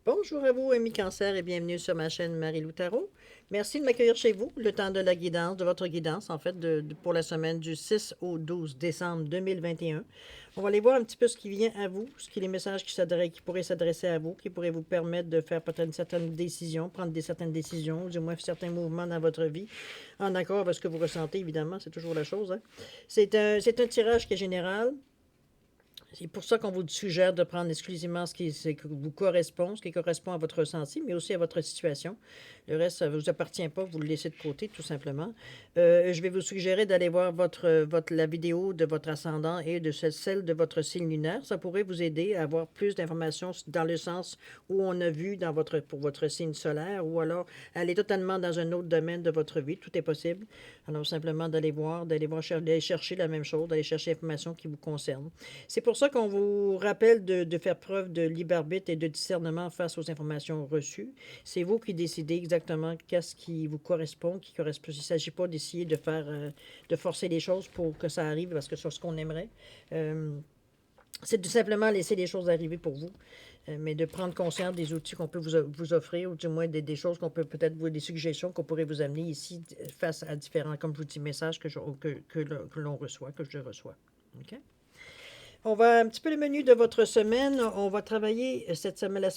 Bonjour à vous, amis Cancer, et bienvenue sur ma chaîne Marie-Lou Tarot. Merci de m'accueillir chez vous, le temps de la guidance, de votre guidance, en fait, pour la semaine du 6 au 12 décembre 2021. On va aller voir un petit peu ce qui vient à vous, ce qui est les messages qui pourraient s'adresser à vous, qui pourraient vous permettre de faire peut-être certaines décisions, prendre certaines décisions, ou du moins certains mouvements dans votre vie, en accord avec ce que vous ressentez, évidemment, c'est toujours la chose, hein. C'est un tirage qui est général. C'est pour ça qu'on vous suggère de prendre exclusivement ce qui vous correspond, ce qui correspond à votre ressenti, mais aussi à votre situation. Le reste, ça ne vous appartient pas, vous le laissez de côté, tout simplement. Je vais vous suggérer d'aller voir la vidéo de votre ascendant et de celle de votre signe lunaire. Ça pourrait vous aider à avoir plus d'informations dans le sens où on a vu pour votre signe solaire, ou alors aller totalement dans un autre domaine de votre vie. Tout est possible. Alors, simplement d'aller chercher la même chose, d'aller chercher l'information qui vous concerne. C'est pour ça qu'on vous rappelle de faire preuve de libre arbitre et de discernement face aux informations reçues. C'est vous qui décidez exactement qu'est-ce qui vous correspond, qui correspond. Il ne s'agit pas d'essayer de forcer les choses pour que ça arrive, parce que c'est ce qu'on aimerait. C'est tout simplement laisser les choses arriver pour vous, mais de prendre conscience des outils qu'on peut vous offrir, ou du moins des choses qu'on peut peut-être, des suggestions qu'on pourrait vous amener ici face à différents, comme je vous dis, messages que l'on reçoit, que je reçois. OK? On va un petit peu le menu de votre semaine. On va travailler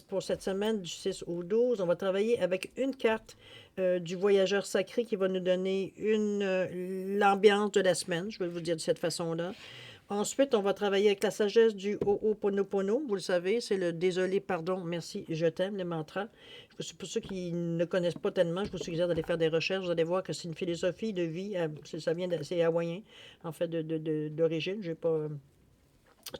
pour cette semaine du 6 au 12. On va travailler avec une carte du voyageur sacré qui va nous donner l'ambiance de la semaine. Je vais vous dire de cette façon-là. Ensuite, on va travailler avec la sagesse du Ho'oponopono. Vous le savez, c'est le désolé, pardon, merci, je t'aime, le mantra. Pour ceux qui ne connaissent pas tellement, je vous suggère d'aller faire des recherches. Vous allez voir que c'est une philosophie de vie. C'est hawaïen, en fait, d'origine.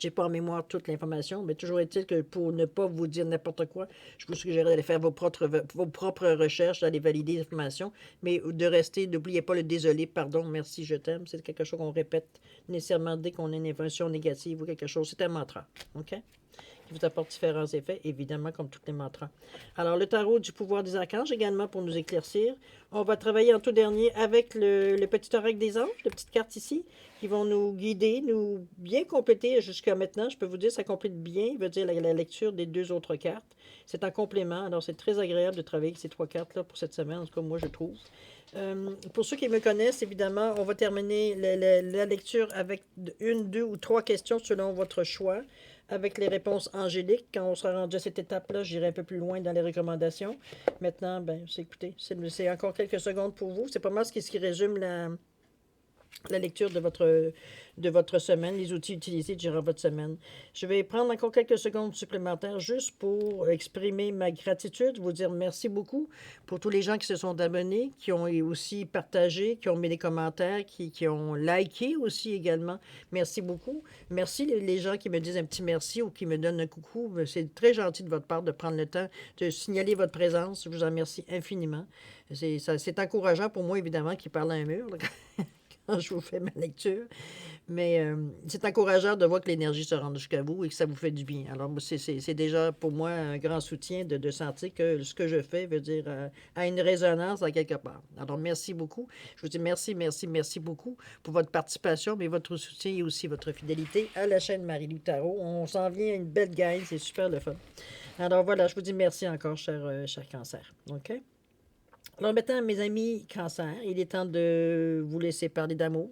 J'ai pas en mémoire toute l'information, mais toujours est-il que pour ne pas vous dire n'importe quoi, je vous suggère d'aller faire vos propres recherches, d'aller valider l'information, mais de rester, n'oubliez pas le désolé, pardon, merci, je t'aime. C'est quelque chose qu'on répète nécessairement dès qu'on a une information négative ou quelque chose. C'est un mantra, OK? Qui vous apporte différents effets, évidemment, comme tous les mantras. Alors, le tarot du pouvoir des archanges également pour nous éclaircir. On va travailler en tout dernier avec le petit oracle des anges, la petite carte ici, qui vont nous guider, nous bien compléter jusqu'à maintenant. Je peux vous dire, ça complète bien, il veut dire la lecture des deux autres cartes. C'est un complément, alors c'est très agréable de travailler avec ces trois cartes-là pour cette semaine, en tout cas, moi, je trouve. Pour ceux qui me connaissent, évidemment, on va terminer la lecture avec une, deux ou trois questions selon votre choix, avec les réponses angéliques. Quand on sera rendu à cette étape-là, j'irai un peu plus loin dans les recommandations. Maintenant, ben, écoutez, c'est encore quelques secondes pour vous. C'est pas mal ce qui résume la lecture de votre semaine, les outils utilisés durant votre semaine. Je vais prendre encore quelques secondes supplémentaires juste pour exprimer ma gratitude, vous dire merci beaucoup pour tous les gens qui se sont abonnés, qui ont aussi partagé, qui ont mis des commentaires, qui ont liké aussi également. Merci beaucoup. Merci les gens qui me disent un petit merci ou qui me donnent un coucou. C'est très gentil de votre part de prendre le temps de signaler votre présence. Je vous en remercie infiniment. C'est encourageant pour moi, évidemment, qui parle à un mur. Quand je vous fais ma lecture. Mais c'est encourageant de voir que l'énergie se rend jusqu'à vous et que ça vous fait du bien. Alors, c'est déjà pour moi un grand soutien de sentir que ce que je fais veut dire a une résonance à quelque part. Alors, merci beaucoup. Je vous dis merci, merci, merci beaucoup pour votre participation, mais votre soutien et aussi votre fidélité à la chaîne Marie-Lou Tarot. On s'en vient à une belle gagne, c'est super le fun. Alors voilà, je vous dis merci encore, cher cancer. OK? Alors maintenant, mes amis cancer, il est temps de vous laisser parler d'amour.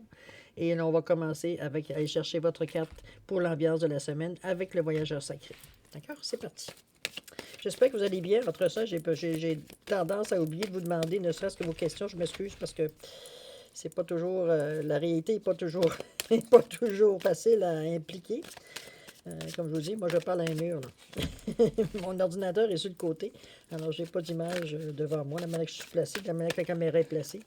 Et là, on va commencer avec aller chercher votre carte pour l'ambiance de la semaine avec le voyageur sacré. D'accord? C'est parti. J'espère que vous allez bien. Entre ça, j'ai tendance à oublier de vous demander, ne serait-ce que vos questions. Je m'excuse parce que c'est pas toujours. La réalité n'est pas toujours, est pas toujours facile à impliquer. Comme je vous dis, moi, je parle à un mur. Là. Mon ordinateur est sur le côté. Alors, je n'ai pas d'image devant moi. La manière que je suis placée, la manière que la caméra est placée.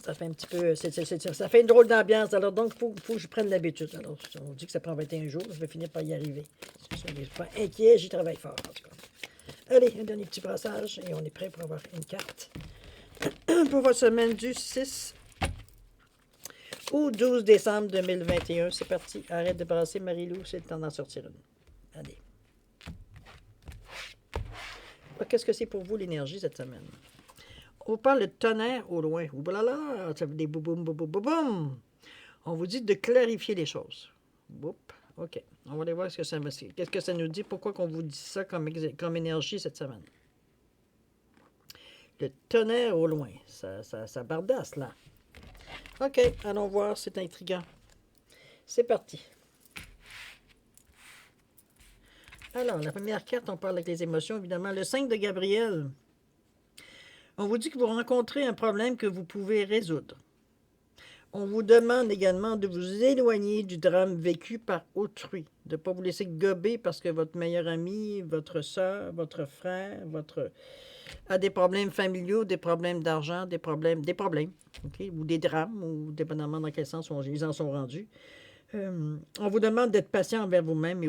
Ça fait un petit peu. Ça fait une drôle d'ambiance. Alors, donc, il faut que je prenne l'habitude. Alors, on dit que ça prend 21 jours. Je vais finir par y arriver. Soyez pas inquiets, j'y travaille fort, en tout cas. Allez, un dernier petit brassage et on est prêt pour avoir une carte. Pour votre semaine du 6 au 12 décembre 2021. C'est parti. Arrête de brasser, Marie-Lou. C'est le temps d'en sortir une. Allez. Qu'est-ce que c'est pour vous l'énergie cette semaine? On vous parle de tonnerre au loin. Oublala, ça fait des boum boum boum boum boum. On vous dit de clarifier les choses. Oups, OK. On va aller voir qu'est-ce que ça nous dit, pourquoi qu'on vous dit ça comme énergie cette semaine. Le tonnerre au loin, ça bardasse là. OK, allons voir, c'est intriguant. C'est parti. Alors, la première carte, on parle avec les émotions, évidemment. Le 5 de Gabriel. On vous dit que vous rencontrez un problème que vous pouvez résoudre. On vous demande également de vous éloigner du drame vécu par autrui, de ne pas vous laisser gober parce que votre meilleur ami, votre soeur, votre frère, a des problèmes familiaux, des problèmes d'argent, des problèmes, OK? Ou des drames, ou dépendamment dans quel sens ils en sont rendus. On vous demande d'être patient envers vous-même,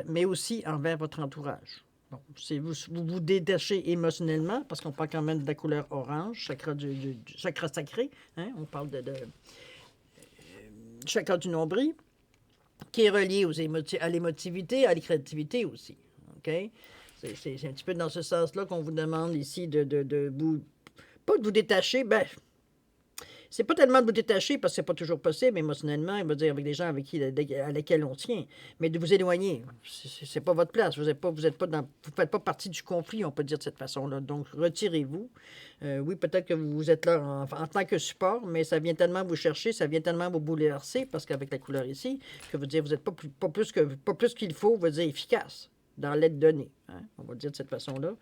mais aussi envers votre entourage. Bon, vous détachez émotionnellement, parce qu'on parle quand même de la couleur orange, chakra, chakra sacré, hein? On parle de chakra du nombril, qui est relié à l'émotivité, à la créativité aussi. OK? C'est un petit peu dans ce sens-là qu'on vous demande ici de vous... Pas de vous détacher, ben... C'est pas tellement de vous détacher, parce que c'est pas toujours possible émotionnellement, il va dire avec des gens à lesquels on tient, mais de vous éloigner. C'est pas votre place. Vous faites pas partie du conflit, on peut dire de cette façon-là. Donc, retirez-vous. Oui, peut-être que vous êtes là en tant que support, mais ça vient tellement vous chercher, ça vient tellement vous bouleverser, parce qu'avec la couleur ici, que vous dire vous n'êtes pas plus qu'il faut, vous dire efficace dans l'aide donnée. Hein? On va dire de cette façon-là.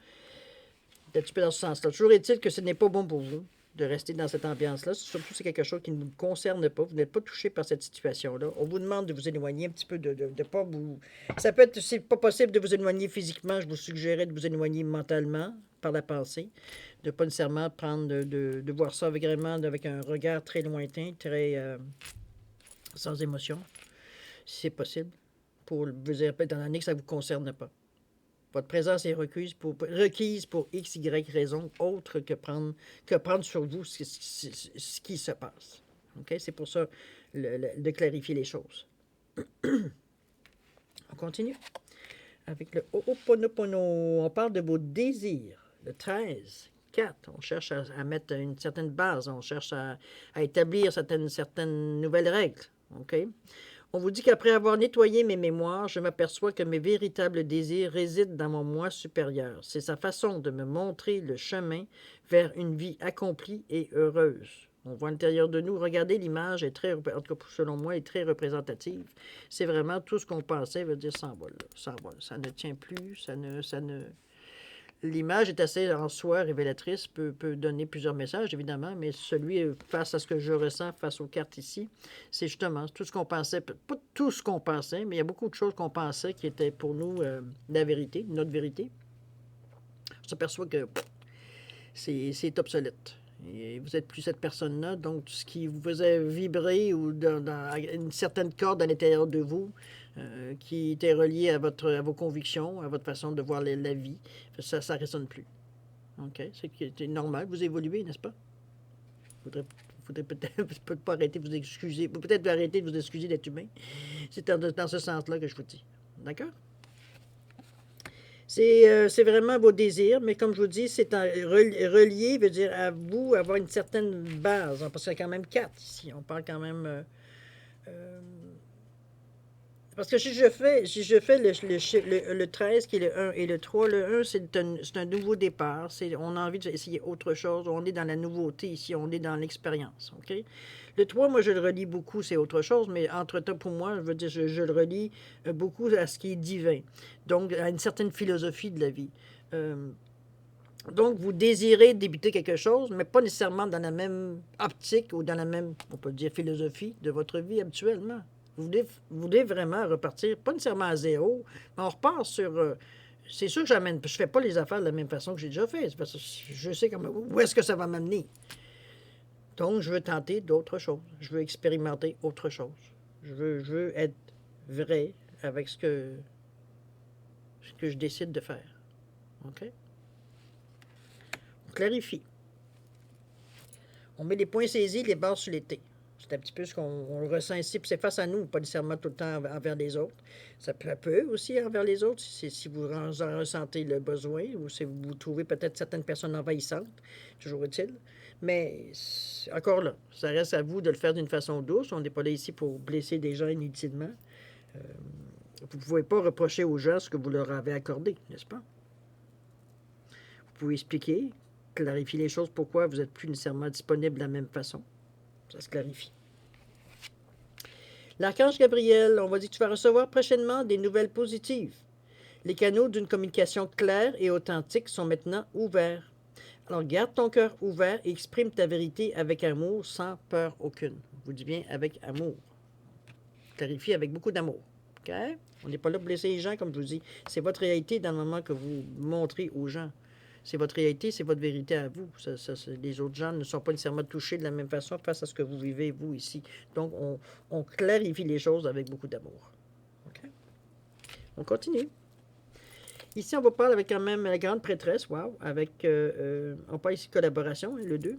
Un petit peu dans ce sens-là. Toujours est-il que ce n'est pas bon pour vous de rester dans cette ambiance-là. Surtout, c'est quelque chose qui ne vous concerne pas. Vous n'êtes pas touché par cette situation-là. On vous demande de vous éloigner un petit peu, de pas vous... Ça peut être, c'est pas possible de vous éloigner physiquement. Je vous suggérais de vous éloigner mentalement, par la pensée. De pas nécessairement prendre, de voir ça vraiment avec un regard très lointain, très sans émotion, si c'est possible. Pour vous dire, étant donné que ça ne vous concerne pas. Votre présence est requise pour X, Y raison, autre que prendre sur vous ce qui se passe. OK? C'est pour ça de clarifier les choses. On continue avec le Ho'oponopono. On parle de vos désirs. Le 13, 4. On cherche à mettre une certaine base. On cherche à établir certaines nouvelles règles. OK? On vous dit qu'après avoir nettoyé mes mémoires, je m'aperçois que mes véritables désirs résident dans mon moi supérieur. C'est sa façon de me montrer le chemin vers une vie accomplie et heureuse. On voit à l'intérieur de nous. Regardez, l'image est très, en tout cas selon moi, est très représentative. C'est vraiment tout ce qu'on pensait veut dire s'envole. S'envole. Ça ne tient plus, ça ne... L'image est assez en soi révélatrice, peut donner plusieurs messages, évidemment, mais celui face à ce que je ressens face aux cartes ici, c'est justement tout ce qu'on pensait, pas tout ce qu'on pensait, mais il y a beaucoup de choses qu'on pensait qui étaient pour nous la vérité, notre vérité. On s'aperçoit que c'est obsolète. Et vous n'êtes plus cette personne-là, donc ce qui vous faisait vibrer ou dans une certaine corde à l'intérieur de vous, qui était reliée à vos convictions, à votre façon de voir la vie, ça ne résonne plus. OK? C'est normal, vous évoluez, n'est-ce pas? Il faudrait peut-être pas arrêter de vous excuser, peut-être arrêter de vous excuser d'être humain. C'est dans ce sens-là que je vous dis. D'accord? C'est vraiment vos désirs, mais comme je vous dis, c'est relié, veut dire à vous avoir une certaine base, parce qu'il y a quand même 4 ici. On parle quand même... parce que si je fais le 13, qui est le 1, et le 3, le 1, c'est un nouveau départ. On a envie d'essayer autre chose. On est dans la nouveauté ici. On est dans l'expérience. OK? Le 3, moi, je le relie beaucoup, c'est autre chose, mais entre-temps, pour moi, je veux dire, je le relie beaucoup à ce qui est divin. Donc, à une certaine philosophie de la vie. Donc, vous désirez débuter quelque chose, mais pas nécessairement dans la même optique ou dans la même, on peut dire, philosophie de votre vie habituellement. Vous voulez vraiment repartir, pas nécessairement à zéro, mais on repart sur... c'est sûr que je ne fais pas les affaires de la même façon que j'ai déjà fait, parce que je sais où est-ce que ça va m'amener. Donc, je veux tenter d'autres choses. Je veux expérimenter autre chose. Je veux être vrai avec ce que je décide de faire. OK? On clarifie. On met les points saisis, les barres sur les T. C'est un petit peu ce qu'on ressent ici, puis c'est face à nous, pas nécessairement tout le temps envers les autres. Ça peut aussi envers les autres, si vous en ressentez le besoin, ou si vous trouvez peut-être certaines personnes envahissantes, toujours est-il. Mais encore là, ça reste à vous de le faire d'une façon douce. On n'est pas là ici pour blesser des gens inutilement. Vous ne pouvez pas reprocher aux gens ce que vous leur avez accordé, n'est-ce pas? Vous pouvez expliquer, clarifier les choses, pourquoi vous n'êtes plus nécessairement disponible de la même façon. Ça se clarifie. L'archange Gabriel, on va dire que tu vas recevoir prochainement des nouvelles positives. Les canaux d'une communication claire et authentique sont maintenant ouverts. Alors garde ton cœur ouvert et exprime ta vérité avec amour, sans peur aucune. Je vous dis bien avec amour. Clarifie avec beaucoup d'amour. OK? On n'est pas là pour blesser les gens, comme je vous dis. C'est votre réalité dans le moment que vous montrez aux gens. C'est votre réalité, c'est votre vérité à vous. Les autres gens ne sont pas nécessairement touchés de la même façon face à ce que vous vivez, vous, ici. Donc, on clarifie les choses avec beaucoup d'amour. OK? On continue. Ici, on va parler avec quand même la grande prêtresse, wow, avec, on parle ici de collaboration, hein, le 2.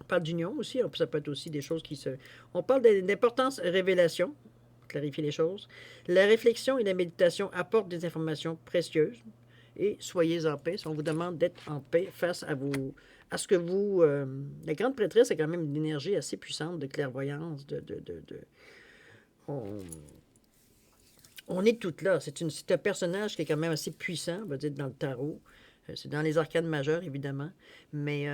On parle d'union aussi, ça peut être aussi des choses qui se... On parle d'importance révélation, clarifier les choses. La réflexion et la méditation apportent des informations précieuses et soyez en paix. On vous demande d'être en paix face à ce que vous... la grande prêtresse a quand même une énergie assez puissante de clairvoyance, on est toutes là. C'est un personnage qui est quand même assez puissant, on va dire, dans le tarot. C'est dans les arcanes majeures, évidemment. Mais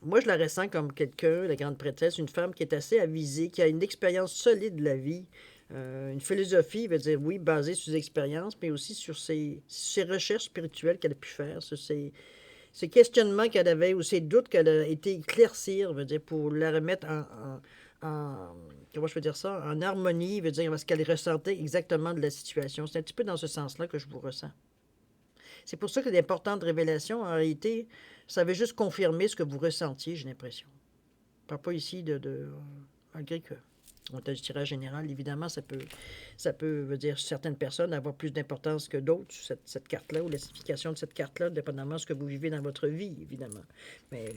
moi, je la ressens comme quelqu'un, la grande prêtresse, une femme qui est assez avisée, qui a une expérience solide de la vie, une philosophie, veut dire, oui, basée sur ses expériences, mais aussi sur ses recherches spirituelles qu'elle a pu faire, sur ses questionnements qu'elle avait ou ses doutes qu'elle a été éclaircir, veut dire, pour la remettre comment je peux dire ça, en harmonie, veut dire, parce qu'elle ressentait exactement de la situation. C'est un petit peu dans ce sens-là que je vous ressens. C'est pour ça que d'importantes révélations, en réalité, ça veut juste confirmer ce que vous ressentiez, j'ai l'impression. Je ne parle pas ici malgré que on a du tirage général, évidemment, ça peut veut dire certaines personnes avoir plus d'importance que d'autres, cette carte-là, ou la signification de cette carte-là, dépendamment de ce que vous vivez dans votre vie, évidemment. Mais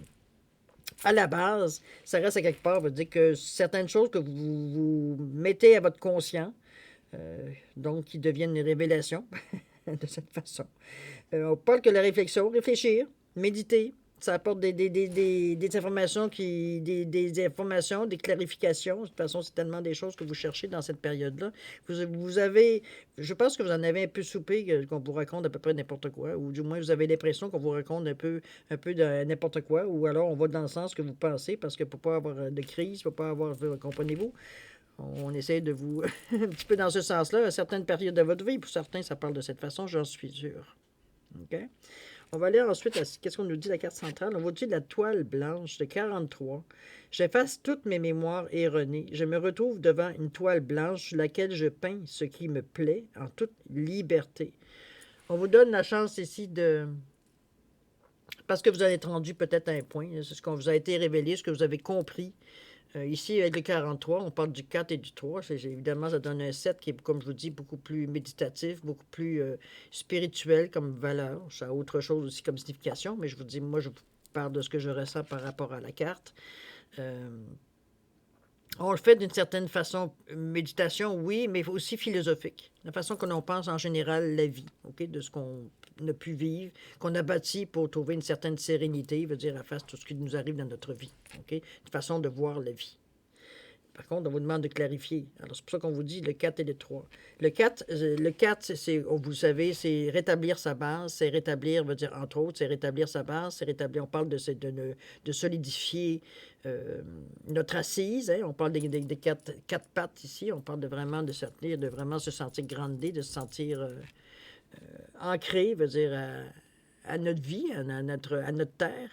à la base, ça reste à quelque part, veut dire que certaines choses que vous mettez à votre conscient, donc qui deviennent une révélation, de cette façon. On parle que la réflexion, réfléchir, méditer, ça apporte des informations, des informations, des clarifications. De toute façon, c'est tellement des choses que vous cherchez dans cette période-là. Vous avez, je pense que vous en avez un peu soupé, qu'on vous raconte à peu près n'importe quoi, ou du moins vous avez l'impression qu'on vous raconte un peu de n'importe quoi, ou alors on va dans le sens que vous pensez, parce que pour pas avoir de crise, pour pas avoir, comprenez-vous, on essaie de vous, un petit peu dans ce sens-là, à certaines périodes de votre vie. Pour certains, ça parle de cette façon, j'en suis sûr. OK? On va aller ensuite à qu'est-ce qu'on nous dit la carte centrale. On va dire la toile blanche de 43. J'efface toutes mes mémoires erronées. Je me retrouve devant une toile blanche sur laquelle je peins ce qui me plaît en toute liberté. On vous donne la chance ici de... Parce que vous allez être rendu peut-être à un point. C'est ce qu'on vous a été révélé, ce que vous avez compris. Ici, avec le 43, on parle du 4 et du 3. Évidemment, ça donne un 7 qui est, comme je vous dis, beaucoup plus méditatif, beaucoup plus spirituel comme valeur. Ça a autre chose aussi comme signification, mais je vous dis, moi, je vous parle de ce que je ressens par rapport à la carte. On le fait d'une certaine façon, méditation, oui, mais aussi philosophique. La façon que l'on pense en général la vie, OK, de ce qu'on a pu vivre, qu'on a bâti pour trouver une certaine sérénité, veut dire à face tout ce qui nous arrive dans notre vie, OK, une façon de voir la vie. Par contre, on vous demande de clarifier. Alors, c'est pour ça qu'on vous dit le 4 et le 3. Le 4, vous savez, c'est rétablir sa base, c'est rétablir, veut dire, entre autres, c'est rétablir sa base, c'est rétablir, on parle de solidifier notre assise, hein, on parle des quatre pattes ici, on parle de vraiment de se tenir, de vraiment se sentir grandé, de se sentir ancré, veut dire, à notre vie, à notre terre.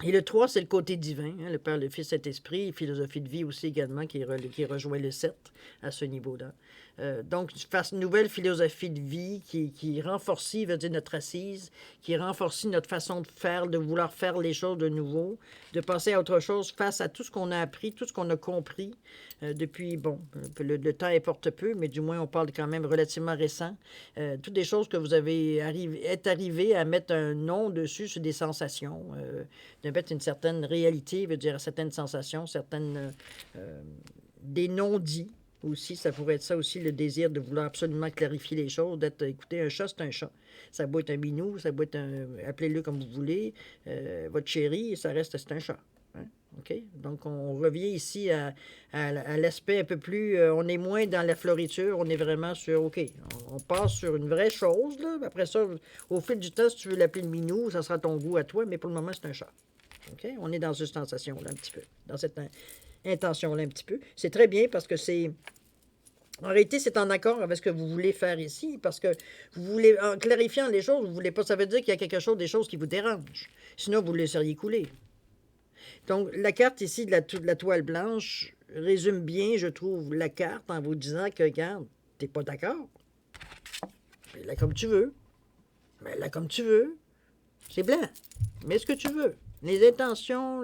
Et le 3, c'est le côté divin, hein, le Père, le Fils, Saint-Esprit, philosophie de vie aussi également, qui rejoint le 7 à ce niveau-là. Donc, une nouvelle philosophie de vie qui renforce, veut dire, notre assise, qui renforce notre façon de faire, de vouloir faire les choses de nouveau, de passer à autre chose face à tout ce qu'on a appris, tout ce qu'on a compris depuis, bon, le temps importe peu, mais du moins, on parle quand même relativement récent. Toutes des choses que vous avez arrivé à mettre un nom dessus sur des sensations, de mettre une certaine réalité, veut dire certaines sensations, certaines des non-dits aussi. Ça pourrait être ça aussi, le désir de vouloir absolument clarifier les choses, écoutez, un chat, c'est un chat. Ça doit être un minou, ça doit être appelez-le comme vous voulez, votre chéri, ça reste, c'est un chat. Hein? OK? Donc, on revient ici à l'aspect un peu plus... on est moins dans la floriture, on est vraiment sur... OK, on passe sur une vraie chose, là. Après ça, au fil du temps, si tu veux l'appeler le minou, ça sera ton goût à toi, mais pour le moment, c'est un chat. OK? On est dans cette sensation-là un petit peu, dans cette intention-là un petit peu. C'est très bien parce que c'est... En réalité, c'est en accord avec ce que vous voulez faire ici, parce que vous voulez, en clarifiant les choses, vous voulez pas, ça veut dire qu'il y a quelque chose, des choses qui vous dérangent. Sinon, vous le laisseriez couler. Donc, la carte ici de la toile blanche résume bien, je trouve, la carte en vous disant que, regarde, t'es pas d'accord. Mets-la comme tu veux. Mets-la comme tu veux. C'est blanc. Mets ce que tu veux. Les intentions,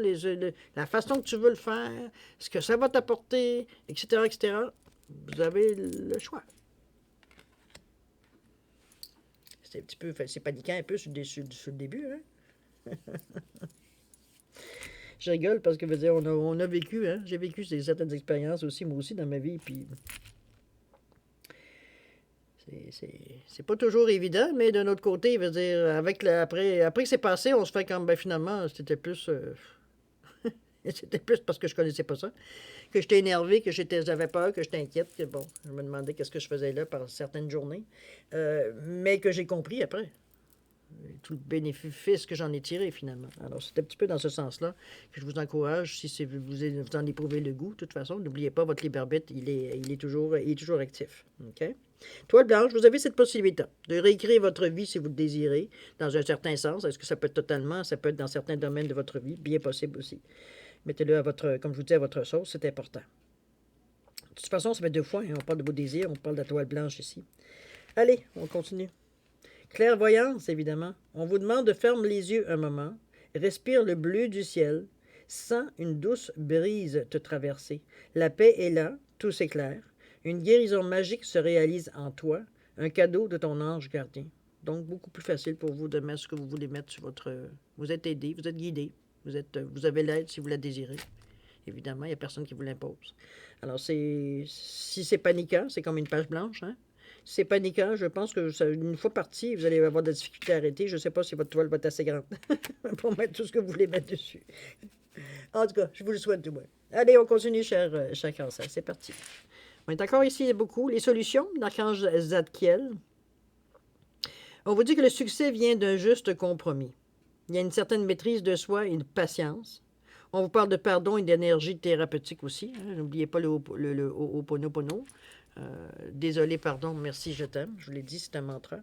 la façon que tu veux le faire, ce que ça va t'apporter, etc., etc. Vous avez le choix. C'est un petit peu, c'est paniquant un peu sur le début, hein? Je rigole parce que, veut dire, on a vécu, hein? J'ai vécu certaines expériences aussi, moi aussi, dans ma vie, puis c'est pas toujours évident, mais d'un autre côté, veut dire, après que c'est passé, on se fait comme, ben finalement, c'était plus... c'était plus parce que je connaissais pas ça, que j'étais énervé, j'avais peur, que j'étais inquiète, que bon, je me demandais qu'est-ce que je faisais là par certaines journées, mais que j'ai compris après. Tout le bénéfice que j'en ai tiré finalement. Alors, c'est un petit peu dans ce sens-là que je vous encourage, si vous en éprouvez le goût, de toute façon, n'oubliez pas, votre Liberbit, il est toujours actif. OK? Toile blanche, vous avez cette possibilité de réécrire votre vie si vous le désirez, dans un certain sens. Est-ce que ça peut être totalement, ça peut être dans certains domaines de votre vie, bien possible aussi. Mettez-le à votre, comme je vous dis, à votre sauce, c'est important. De toute façon, ça fait deux fois, hein, on parle de vos désirs, on parle de la toile blanche ici. Allez, on continue. Clairvoyance, évidemment. On vous demande de fermer les yeux un moment, respire le bleu du ciel, sens une douce brise te traverser. La paix est là, tout s'éclaire. Une guérison magique se réalise en toi, un cadeau de ton ange gardien. Donc, beaucoup plus facile pour vous de mettre ce que vous voulez mettre sur votre... Vous êtes aidé, vous êtes guidé, vous avez l'aide si vous la désirez. Évidemment, il n'y a personne qui vous l'impose. Alors, si c'est paniquant, c'est comme une page blanche, hein? Si c'est paniquant, je pense que une fois parti, vous allez avoir de la difficulté à arrêter. Je ne sais pas si votre toile va être assez grande pour mettre tout ce que vous voulez mettre dessus. En tout cas, je vous le souhaite du moins. Allez, on continue, cher cancer. C'est parti. On est encore ici beaucoup. Les solutions d'Archange Zadkiel. On vous dit que le succès vient d'un juste compromis. Il y a une certaine maîtrise de soi et une patience. On vous parle de pardon et d'énergie thérapeutique aussi. Hein. N'oubliez pas le Ho'oponopono. Désolé, pardon, merci, je t'aime. Je vous l'ai dit, c'est un mantra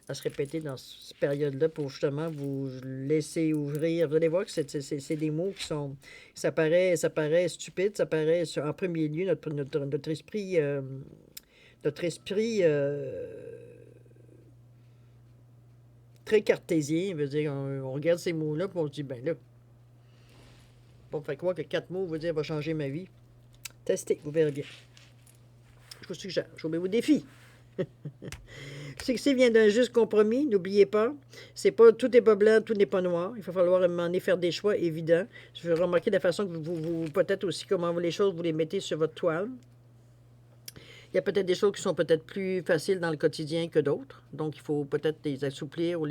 à se répéter dans cette période-là pour justement vous laisser ouvrir. Vous allez voir que c'est des mots qui sont... Ça paraît stupide, ça paraît en premier lieu notre esprit... très cartésien, veut dire, on regarde ces mots-là, puis on se dit, ben là, on fait quoi que 4 mots veut dire va changer ma vie? Testez, vous verrez bien. Je vous suggère, je vous mets au défi. Le succès vient d'un juste compromis, n'oubliez pas. Tout n'est pas blanc, tout n'est pas noir. Il va falloir à un moment donné faire des choix évidents. Je vais remarquer la façon que vous peut-être aussi comment les choses, vous les mettez sur votre toile. Il y a peut-être des choses qui sont peut-être plus faciles dans le quotidien que d'autres. Donc, il faut peut-être les assouplir ou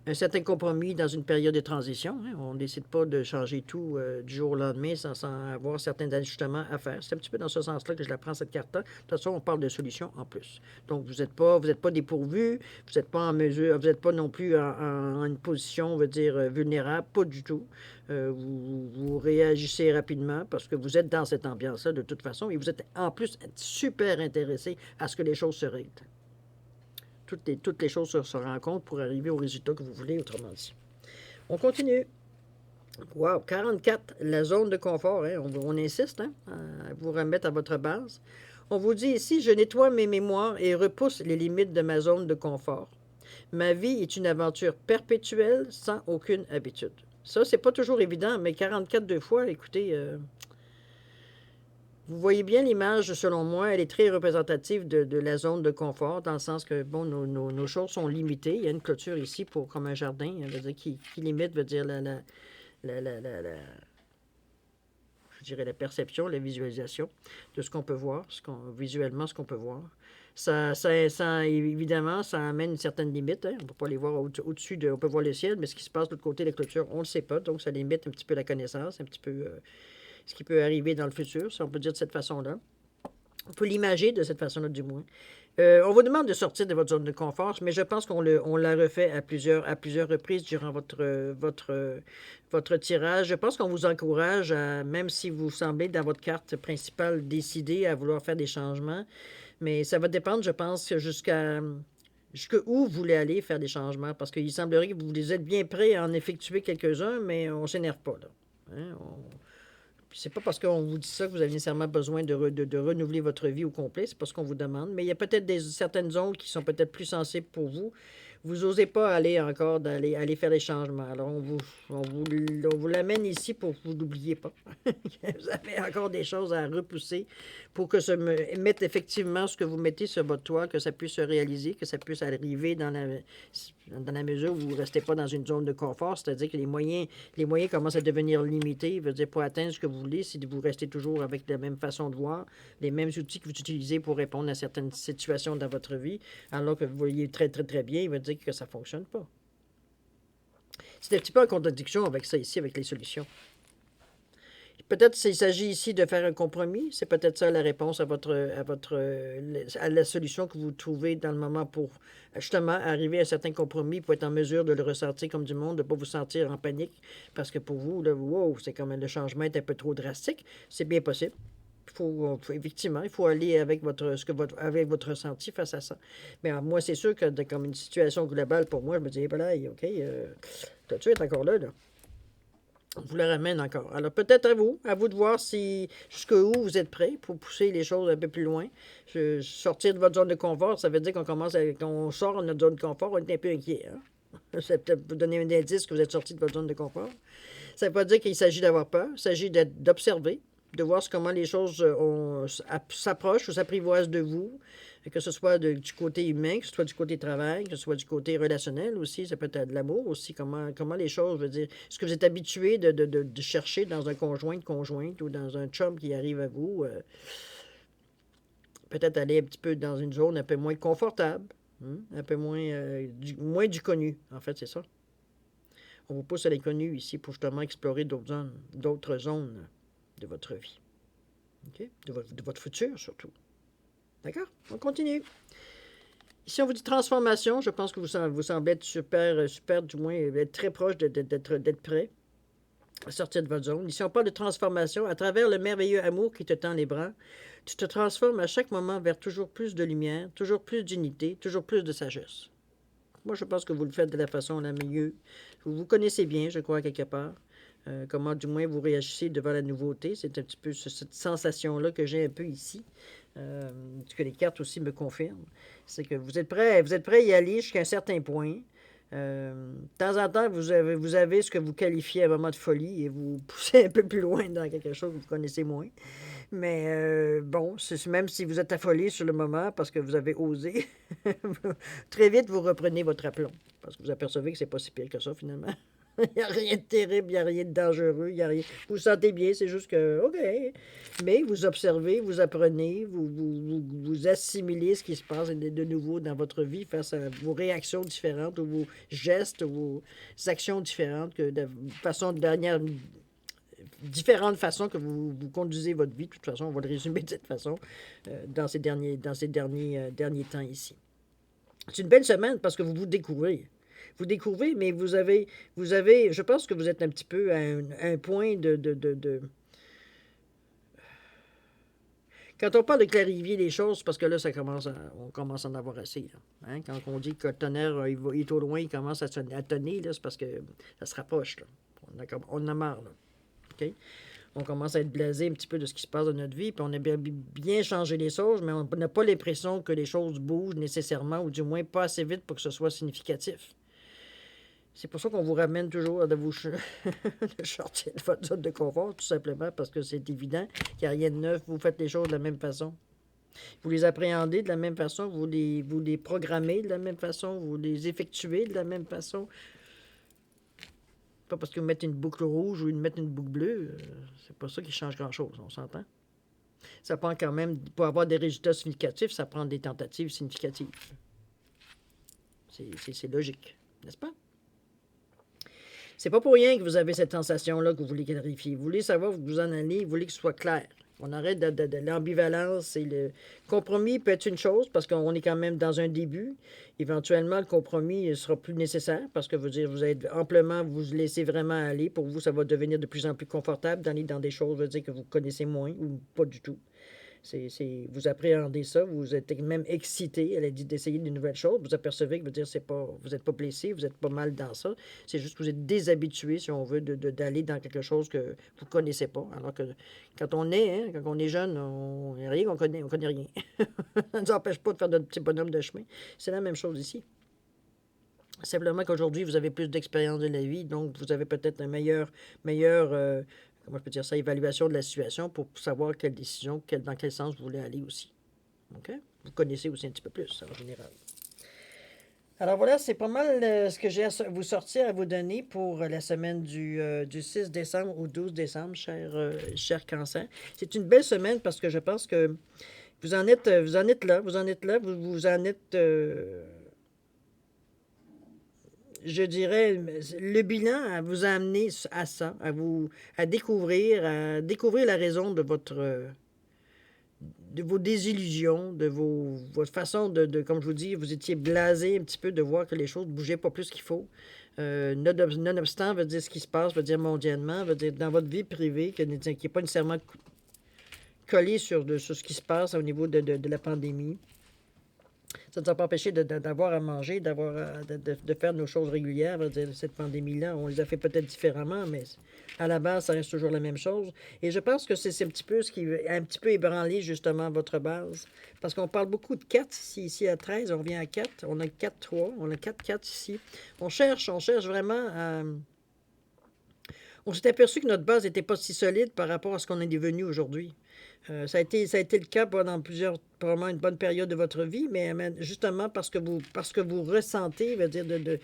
un certain compromis dans une période de transition. Hein. On ne décide pas de changer tout du jour au lendemain sans avoir certains ajustements à faire. C'est un petit peu dans ce sens-là que je la prends, cette carte-là. De toute façon, on parle de solutions en plus. Donc, vous n'êtes pas dépourvu, vous n'êtes pas en mesure, vous n'êtes pas non plus en une position, on va dire, vulnérable, pas du tout. Vous réagissez rapidement parce que vous êtes dans cette ambiance-là de toute façon et vous êtes en plus super intéressé à ce que les choses se règlent. Toutes les choses se rencontrent pour arriver au résultat que vous voulez, autrement dit. On continue. Wow, 44, la zone de confort. Hein? On insiste hein, à vous remettre à votre base. On vous dit ici, je nettoie mes mémoires et repousse les limites de ma zone de confort. Ma vie est une aventure perpétuelle sans aucune habitude. Ça, c'est pas toujours évident, mais 44 deux fois, écoutez, vous voyez bien l'image, selon moi, elle est très représentative de la zone de confort, dans le sens que, bon, nos choses sont limitées. Il y a une clôture ici comme un jardin, veut dire, qui limite, veut dire, je dirais la perception, la visualisation de ce qu'on peut voir, visuellement ce qu'on peut voir. Évidemment, ça amène une certaine limite. Hein. On ne peut pas les voir au-dessus on peut voir le ciel, mais ce qui se passe de l'autre côté de la clôture, on ne le sait pas. Donc, ça limite un petit peu la connaissance, un petit peu ce qui peut arriver dans le futur, si on peut dire de cette façon-là. On peut l'imager de cette façon-là, du moins. On vous demande de sortir de votre zone de confort, mais je pense on l'a refait à plusieurs reprises durant votre tirage. Je pense qu'on vous encourage, même si vous semblez, dans votre carte principale, décider à vouloir faire des changements. Mais ça va dépendre, je pense, jusqu'où vous voulez aller faire des changements. Parce qu'il semblerait que vous êtes bien prêt à en effectuer quelques-uns, mais on ne s'énerve pas, là. Hein? C'est pas parce qu'on vous dit ça que vous avez nécessairement besoin de renouveler votre vie au complet. C'est pas ce qu'on vous demande. Mais il y a peut-être certaines zones qui sont peut-être plus sensibles pour vous. Vous n'osez pas aller faire des changements. Alors, on vous l'amène ici pour que vous n'oubliez pas. Vous avez encore des choses à repousser pour que mettre effectivement ce que vous mettez sur votre toit, que ça puisse se réaliser, que ça puisse arriver dans la mesure où vous ne restez pas dans une zone de confort. C'est-à-dire que les moyens commencent à devenir limités. Veut dire, pour atteindre ce que vous voulez, si vous restez toujours avec la même façon de voir, les mêmes outils que vous utilisez pour répondre à certaines situations dans votre vie, alors que vous voyez très, très, très bien, il veut dire que ça ne fonctionne pas. C'est un petit peu en contradiction avec ça ici, avec les solutions. Peut-être s'il s'agit ici de faire un compromis, c'est peut-être ça la réponse à la solution que vous trouvez dans le moment pour justement arriver à un certain compromis, pour être en mesure de le ressentir comme du monde, de ne pas vous sentir en panique, parce que pour vous, là, wow, c'est comme le changement est un peu trop drastique. C'est bien possible. Effectivement, il faut aller avec avec votre ressenti face à ça. Mais moi, c'est sûr que comme une situation globale pour moi, je me dis, ben là, OK, tu es encore là. On vous la ramène encore. Alors, peut-être à vous de voir jusqu'où vous êtes prêt pour pousser les choses un peu plus loin. Sortir de votre zone de confort, ça veut dire qu'on sort de notre zone de confort, on est un peu inquiet. Hein? Ça peut-être vous donner un indice que vous êtes sorti de votre zone de confort. Ça ne veut pas dire qu'il s'agit d'avoir peur, il s'agit d'observer, de voir comment les choses s'approchent ou s'apprivoisent de vous, que ce soit du côté humain, que ce soit du côté travail, que ce soit du côté relationnel aussi, ça peut être de l'amour aussi, comment les choses, je veux dire, est-ce que vous êtes habitué de chercher dans un conjointe ou dans un chum qui arrive à vous, peut-être aller un petit peu dans une zone un peu moins confortable, un peu moins du connu, en fait, c'est ça. On vous pousse à l'inconnu ici pour justement explorer d'autres zones de votre vie. Okay? De votre futur, surtout. D'accord? On continue. Ici, on vous dit transformation. Je pense que vous semblez être super, du moins, être très proche d'être prêt à sortir de votre zone. Ici, on parle de transformation. À travers le merveilleux amour qui te tend les bras, tu te transformes à chaque moment vers toujours plus de lumière, toujours plus d'unité, toujours plus de sagesse. Moi, je pense que vous le faites de la façon la mieux. Vous vous connaissez bien, je crois, quelque part. Comment, du moins, vous réagissez devant la nouveauté. C'est un petit peu cette sensation-là que j'ai un peu ici. Ce que les cartes aussi me confirment. C'est que vous êtes prêt à y aller jusqu'à un certain point. De temps en temps, vous avez ce que vous qualifiez un moment de folie et vous poussez un peu plus loin dans quelque chose que vous connaissez moins. Mais bon, même si vous êtes affolé sur le moment parce que vous avez osé, très vite, vous reprenez votre aplomb. Parce que vous apercevez que c'est pas si pire que ça, finalement. Il n'y a rien de terrible, il n'y a rien de dangereux, il n'y a rien. Vous vous sentez bien, c'est juste que, OK. Mais vous observez, vous apprenez, vous assimilez ce qui se passe de nouveau dans votre vie face à vos réactions différentes ou vos gestes, vos actions différentes, différentes façons que vous conduisez votre vie. De toute façon, on va le résumer de cette façon dans ces derniers temps ici. C'est une belle semaine parce que vous vous découvrez. Vous découvrez, mais vous avez, je pense que vous êtes un petit peu à un point Quand on parle de clarifier les choses, parce que là, on commence à en avoir assez. Là. Hein? Quand on dit que le tonnerre, il est au loin, il commence à tonner, là, c'est parce que ça se rapproche. Là. On en a marre. Là. OK? On commence à être blasé un petit peu de ce qui se passe dans notre vie, puis on a bien changé les choses, mais on n'a pas l'impression que les choses bougent nécessairement, ou du moins pas assez vite pour que ce soit significatif. C'est pour ça qu'on vous ramène toujours à de sortir de votre zone de confort, tout simplement, parce que c'est évident qu'il n'y a rien de neuf. Vous faites les choses de la même façon. Vous les appréhendez de la même façon, vous les programmez de la même façon, vous les effectuez de la même façon. Pas parce que vous mettez une boucle rouge ou vous mettez une boucle bleue, c'est pas ça qui change grand-chose, on s'entend. ça prend quand même, pour avoir des résultats significatifs, ça prend des tentatives significatives. C'est logique, n'est-ce pas? C'est pas pour rien que vous avez cette sensation-là que vous voulez clarifier. Vous voulez savoir où vous en allez, vous voulez que ce soit clair. On arrête de l'ambivalence et le compromis peut être une chose parce qu'on est quand même dans un début. Éventuellement, le compromis sera plus nécessaire parce que vous êtes amplement, vous laissez vraiment aller. Pour vous, ça va devenir de plus en plus confortable d'aller dans des choses, veut dire que vous connaissez moins ou pas du tout. Vous appréhendez ça, vous êtes même excité, elle a dit d'essayer de nouvelles choses, vous apercevez que veut dire, vous n'êtes pas blessé, vous n'êtes pas mal dans ça, c'est juste que vous êtes déshabitué, si on veut, d'aller dans quelque chose que vous ne connaissez pas. Alors que quand on est jeune, on n'y a rien, on connaît rien. Ça ne nous empêche pas de faire de petits bonhommes de chemin. C'est la même chose ici. Simplement qu'aujourd'hui, vous avez plus d'expérience de la vie, donc vous avez peut-être un meilleur comment je peux dire ça, évaluation de la situation pour savoir quelle décision, dans quel sens vous voulez aller aussi. OK? Vous connaissez aussi un petit peu plus, en général. Alors voilà, c'est pas mal ce que j'ai à vous sortir, à vous donner pour la semaine du 6 décembre au 12 décembre, cher Cancer. C'est une belle semaine parce que je pense que vous en êtes là, vous en êtes je dirais, le bilan vous a amené à ça, à découvrir la raison de de vos désillusions, votre façon comme je vous dis, vous étiez blasé un petit peu de voir que les choses ne bougeaient pas plus qu'il faut. Nonobstant veut dire ce qui se passe, veut dire mondialement, veut dire dans votre vie privée, qui n'est pas nécessairement collé sur ce qui se passe au niveau de la pandémie. Ça ne nous a pas empêché d'avoir à manger, de faire nos choses régulières. Cette pandémie-là, on les a fait peut-être différemment, mais à la base, ça reste toujours la même chose. Et je pense que c'est un petit peu ce qui a un petit peu ébranlé justement votre base. Parce qu'on parle beaucoup de 4 ici. Ici, à 13, on revient à 4. On a 4-3. On a 4-4 ici. On cherche vraiment à... On s'est aperçu que notre base n'était pas si solide par rapport à ce qu'on est devenu aujourd'hui. Ça a été le cas pendant probablement une bonne période de votre vie, mais justement parce que vous ressentez, veut dire, de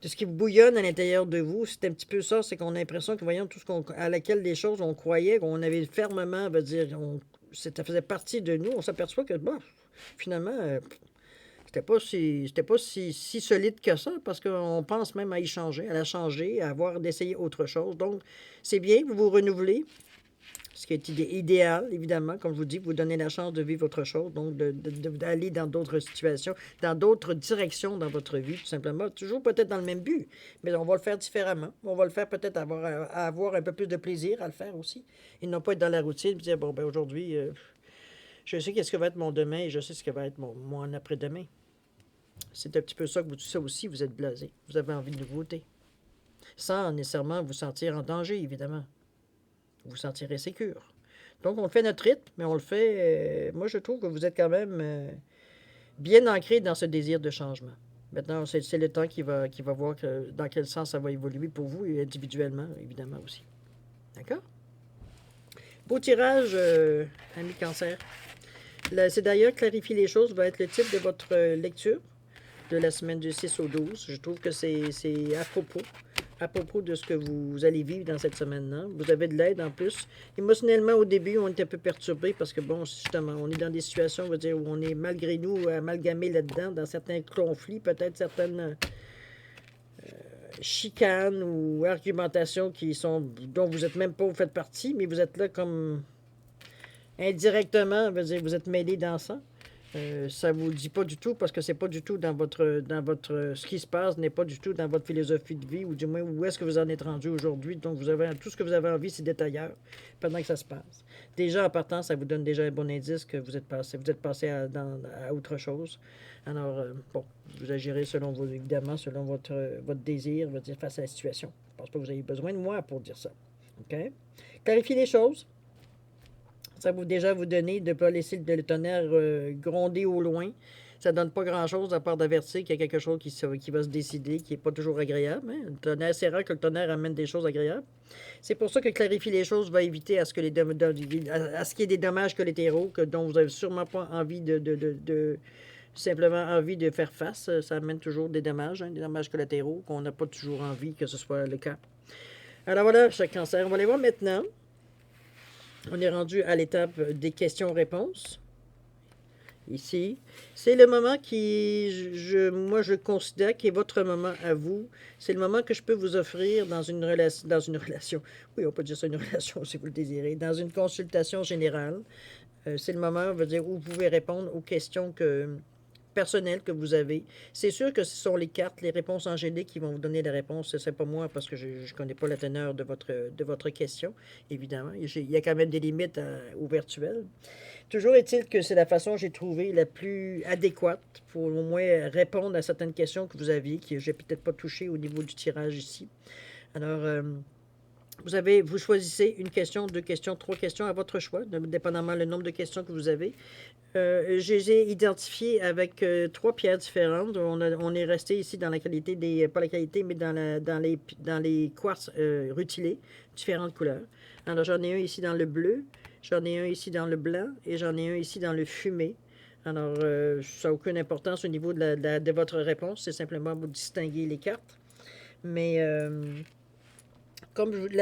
ce qui bouillonne à l'intérieur de vous, c'est un petit peu ça, c'est qu'on a l'impression que, voyons, tout à laquelle des choses on croyait, qu'on avait fermement, veut dire, ça faisait partie de nous, on s'aperçoit que, bon, finalement, c'était pas si solide que ça, parce qu'on pense même à y changer, à la changer, à avoir d'essayer autre chose. Donc, c'est bien, vous vous renouvelez. Ce qui est idéal, évidemment, comme je vous dis, vous donnez la chance de vivre autre chose, donc d'aller dans d'autres situations, dans d'autres directions dans votre vie, tout simplement. Toujours peut-être dans le même but, mais on va le faire différemment. On va le faire peut-être à avoir un peu plus de plaisir à le faire aussi. Et non pas être dans la routine et dire, bon, ben aujourd'hui, je sais qu'est-ce que va être mon demain et je sais ce que va être mon après-demain. C'est un petit peu ça que ça aussi, vous êtes blasé. Vous avez envie de nouveauté. Sans nécessairement vous sentir en danger, évidemment. Vous vous sentirez sécure. Donc, on fait notre rythme, mais on le fait... moi, je trouve que vous êtes quand même bien ancré dans ce désir de changement. Maintenant, c'est le temps qui va voir dans quel sens ça va évoluer pour vous et individuellement, évidemment, aussi. D'accord? Beau tirage, ami Cancer. C'est d'ailleurs clarifier les choses va être le titre de votre lecture de la semaine du 6 au 12. Je trouve que c'est à propos de ce que vous allez vivre dans cette semaine-là. Vous avez de l'aide en plus. Émotionnellement, au début, on est un peu perturbé parce que, bon, justement, on est dans des situations, on va dire, où on est malgré nous amalgamé là-dedans, dans certains conflits, peut-être certaines chicanes ou argumentations dont vous n'êtes même pas fait partie, mais vous êtes là comme indirectement, dire, vous êtes mêlé dans ça. Ça ne vous dit pas du tout parce que c'est pas du tout dans votre ce qui se passe n'est pas du tout dans votre philosophie de vie ou du moins où est-ce que vous en êtes rendu aujourd'hui. Donc tout ce que vous avez envie, c'est d'être ailleurs pendant que ça se passe. Déjà en partant, ça vous donne déjà un bon indice que vous êtes passé à autre chose. Alors bon, vous agirez évidemment selon votre désir, face à la situation. Je ne pense pas que vous ayez besoin de moi pour dire ça. OK? Clarifiez les choses. Ça va déjà vous donner de ne pas laisser le tonnerre gronder au loin. Ça ne donne pas grand-chose à part d'avertir qu'il y a quelque chose qui va se décider, qui n'est pas toujours agréable. Hein? Le tonnerre, c'est rare que le tonnerre amène des choses agréables. C'est pour ça que clarifier les choses va éviter à ce qu'il y ait des dommages collatéraux dont vous n'avez sûrement pas envie simplement envie de faire face. Ça amène toujours des dommages collatéraux qu'on n'a pas toujours envie que ce soit le cas. Alors voilà, chaque Cancer. On va aller voir maintenant On est rendu à l'étape des questions-réponses. Ici, c'est le moment moi, je considère qui est votre moment à vous. C'est le moment que je peux vous offrir dans une relation. Oui, on peut dire ça une relation si vous le désirez. Dans une consultation générale. C'est le moment, on va dire, où vous pouvez répondre aux questions personnelles que vous avez. C'est sûr que ce sont les cartes, les réponses angéliques qui vont vous donner la réponse. Ce n'est pas moi parce que je ne connais pas la teneur de votre question, évidemment. Il y a quand même des limites au virtuel. Toujours est-il que c'est la façon que j'ai trouvé la plus adéquate pour au moins répondre à certaines questions que vous aviez, que je n'ai peut-être pas touchées au niveau du tirage ici. Alors, vous choisissez une question, deux questions, trois questions à votre choix, dépendamment le nombre de questions que vous avez. Je les ai identifiées avec trois pierres différentes. On est resté ici dans la qualité pas la qualité, mais dans les quartz rutilés, différentes couleurs. Alors, j'en ai un ici dans le bleu, j'en ai un ici dans le blanc et j'en ai un ici dans le fumé. Alors, ça n'a aucune importance au niveau de votre réponse, c'est simplement vous distinguer les cartes. Mais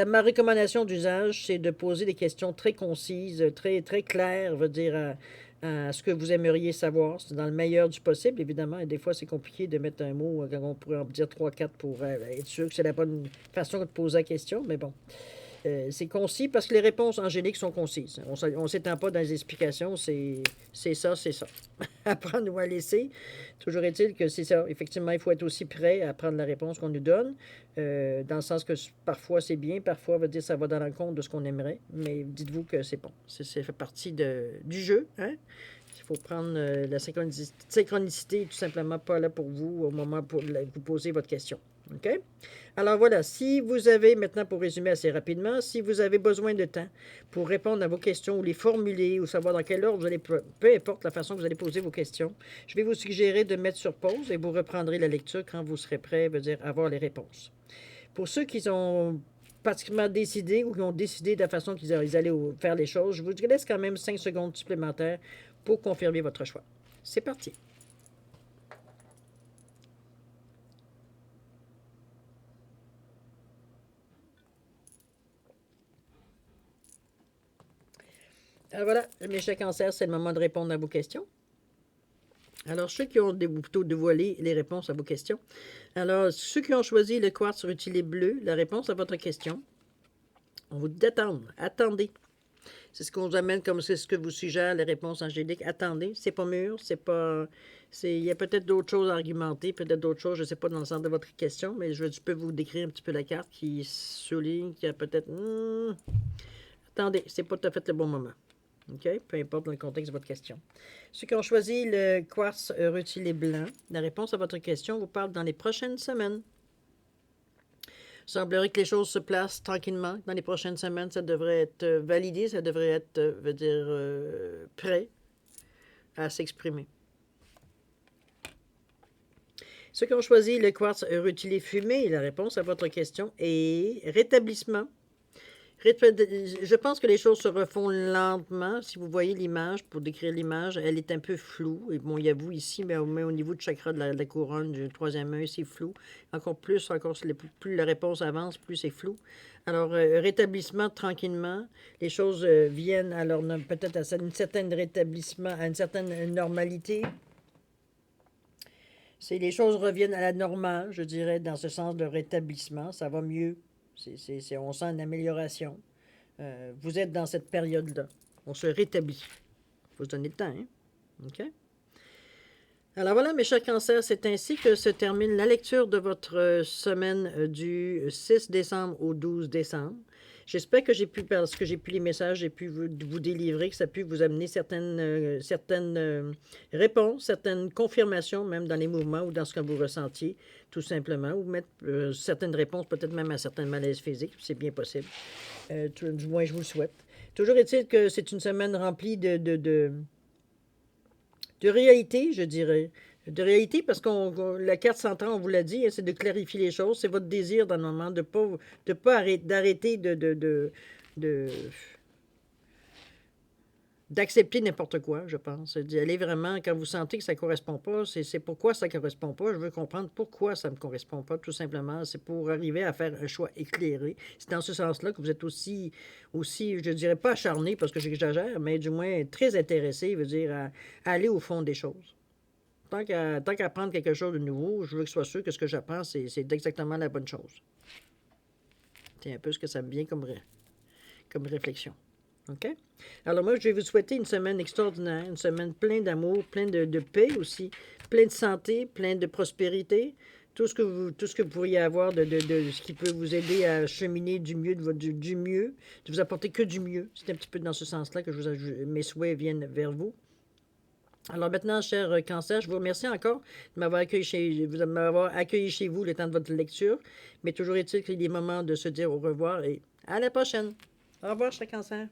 ma recommandation d'usage, c'est de poser des questions très concises, très, très claires, veut dire à ce que vous aimeriez savoir. C'est dans le meilleur du possible, évidemment. Et des fois, c'est compliqué de mettre un mot quand on pourrait en dire 3, 4 pour être sûr que c'est la bonne façon de poser la question. Mais bon, c'est concis parce que les réponses angéliques sont concises. On ne s'étend pas dans les explications. C'est ça, c'est ça. À prendre ou à laisser. Toujours est-il que c'est ça. Effectivement, il faut être aussi prêt à prendre la réponse qu'on nous donne. Dans le sens que parfois c'est bien, parfois veut dire ça va dans l'encontre de ce qu'on aimerait. Mais dites-vous que c'est bon. Ça fait partie du jeu. Hein? Il faut prendre la synchronicité est tout simplement pas là pour vous au moment où vous posez votre question. OK? Alors voilà, si vous avez, maintenant pour résumer assez rapidement, si vous avez besoin de temps pour répondre à vos questions ou les formuler ou savoir dans quel ordre vous allez, peu importe la façon que vous allez poser vos questions, je vais vous suggérer de mettre sur pause et vous reprendrez la lecture quand vous serez prêt, veut dire avoir les réponses. Pour ceux qui ont pratiquement décidé ou qui ont décidé de la façon qu'ils allaient faire les choses, je vous laisse quand même 5 secondes supplémentaires pour confirmer votre choix. C'est parti. Alors voilà, mes chers cancers, c'est le moment de répondre à vos questions. Alors, ceux qui ont plutôt dévoilé les réponses à vos questions. Alors, ceux qui ont choisi le quartz rutilé bleu, la réponse à votre question, on vous dit d'attendre. Attendez. C'est ce qu'on vous amène comme c'est ce que vous suggère les réponses angéliques. Attendez, c'est pas mûr, c'est pas. Il y a peut-être d'autres choses à argumenter, peut-être d'autres choses, je ne sais pas dans le sens de votre question, mais je peux vous décrire un petit peu la carte qui souligne qu'il y a peut-être. Attendez, c'est pas tout à fait le bon moment. OK? Peu importe dans le contexte de votre question. Ceux qui ont choisi le quartz rutilé blanc, la réponse à votre question vous parle dans les prochaines semaines. Il semblerait que les choses se placent tranquillement. Dans les prochaines semaines, ça devrait être validé, ça devrait être, prêt à s'exprimer. Ceux qui ont choisi le quartz rutilé fumé, la réponse à votre question est rétablissement. Je pense que les choses se refont lentement. Si vous voyez l'image, pour décrire l'image, elle est un peu floue. Et bon, il y a vous ici, mais au niveau du chakra de la couronne, du troisième œil, c'est flou. Encore plus la réponse avance, plus c'est flou. Alors, rétablissement tranquillement. Les choses viennent alors peut-être à une certaine rétablissement, à une certaine normalité. Les choses reviennent à la normale, je dirais, dans ce sens de rétablissement. Ça va mieux. On sent une amélioration. Vous êtes dans cette période-là. On se rétablit. Il faut se donner le temps, hein? OK? Alors voilà, mes chers cancers, c'est ainsi que se termine la lecture de votre semaine du 6 décembre au 12 décembre. J'espère que parce que j'ai pu les messages, j'ai pu vous délivrer, que ça a pu vous amener certaines réponses, certaines confirmations, même dans les mouvements ou dans ce que vous ressentiez, tout simplement, ou mettre certaines réponses, peut-être même à certains malaises physiques, c'est bien possible. Du moins, je vous le souhaite. Toujours est-il que c'est une semaine remplie de réalité, je dirais. De réalité, parce que la carte centrale, on vous l'a dit, hein, c'est de clarifier les choses. C'est votre désir dans le moment de pas d'arrêter de d'accepter n'importe quoi, je pense. D'y aller vraiment, quand vous sentez que ça ne correspond pas, c'est pourquoi ça ne correspond pas. Je veux comprendre pourquoi ça ne me correspond pas, tout simplement. C'est pour arriver à faire un choix éclairé. C'est dans ce sens-là que vous êtes aussi, je ne dirais pas acharné, parce que j'exagère, mais du moins très intéressé, veut dire, à aller au fond des choses. Tant qu'à apprendre quelque chose de nouveau, je veux que ce soit sûr que ce que j'apprends, c'est exactement la bonne chose. C'est un peu ce que ça me vient comme réflexion. OK? Alors moi, je vais vous souhaiter une semaine extraordinaire, une semaine pleine d'amour, pleine de paix aussi, pleine de santé, pleine de prospérité, tout ce que vous pourriez avoir de ce qui peut vous aider à cheminer du mieux, du mieux, de vous apporter que du mieux. C'est un petit peu dans ce sens-là que mes souhaits viennent vers vous. Alors maintenant, cher Cancer, je vous remercie encore de m'avoir accueilli chez vous le temps de votre lecture. Mais toujours est-il qu'il est moment de se dire au revoir et à la prochaine. Au revoir, cher Cancer.